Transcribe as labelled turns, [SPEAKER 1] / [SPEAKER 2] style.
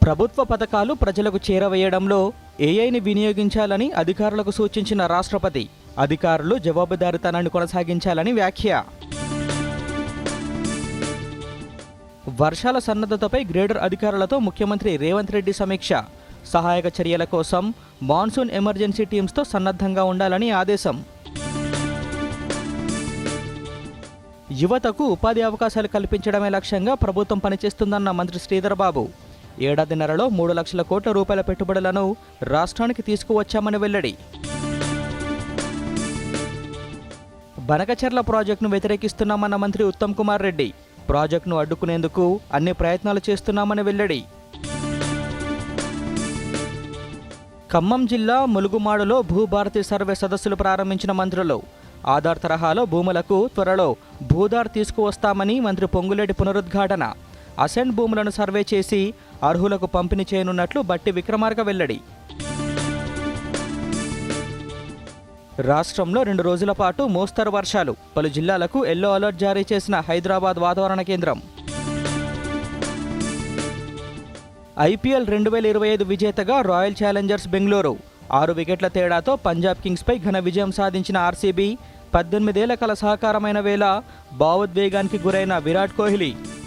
[SPEAKER 1] ప్రభుత్వ పథకాలు ప్రజలకు చేరవేయడంలో ఏఐని వినియోగించాలని అధికారులకు సూచించిన రాష్ట్రపతి. అధికారులు జవాబుదారీతనాన్ని కొనసాగించాలని వ్యాఖ్య. వర్షాల సన్నద్ధతపై గ్రేడర్ అధికారులతో ముఖ్యమంత్రి రేవంత్ రెడ్డి సమీక్ష. సహాయక చర్యల కోసం మాన్సూన్ ఎమర్జెన్సీ టీమ్స్తో సన్నద్ధంగా ఉండాలని ఆదేశం. యువతకు ఉపాధి అవకాశాలు కల్పించడమే లక్ష్యంగా ప్రభుత్వం పనిచేస్తుందన్న మంత్రి శ్రీధర్ బాబు. ఏడాదిన్నరలో 3 లక్షల కోట్ల రూపాయల పెట్టుబడులను రాష్ట్రానికి తీసుకువచ్చామని వెల్లడి. బనకచెర్ల ప్రాజెక్టును వ్యతిరేకిస్తున్నామన్న మంత్రి ఉత్తమ్ కుమార్ రెడ్డి. ప్రాజెక్టును అడ్డుకునేందుకు అన్ని ప్రయత్నాలు చేస్తున్నామని వెల్లడి. ఖమ్మం జిల్లా ములుగుమాడులో భూభారతి సర్వే సదస్సులు ప్రారంభించిన మంత్రులు. ఆధార్ తరహాలో భూములకు త్వరలో భూధార్ తీసుకువస్తామని మంత్రి పొంగులేటి పునరుద్ఘాటన. అసెంట్ భూములను సర్వే చేసి అర్హులకు పంపిణీ చేయనున్నట్లు బట్టి విక్రమార్క వెల్లడి. రాష్ట్రంలో 2 రోజుల పాటు మోస్తరు వర్షాలు. పలు జిల్లాలకు ఎల్లో అలర్ట్ జారీ చేసిన హైదరాబాద్ వాతావరణ కేంద్రం. ఐపీఎల్ 2025 విజేతగా రాయల్ ఛాలెంజర్స్ బెంగళూరు. 6 వికెట్ల తేడాతో పంజాబ్ కింగ్స్పై ఘన విజయం సాధించిన ఆర్సీబీ. 18 ఏళ్ల కల సహకారమైన వేళ భావోద్వేగానికి గురైన విరాట్ కోహ్లీ.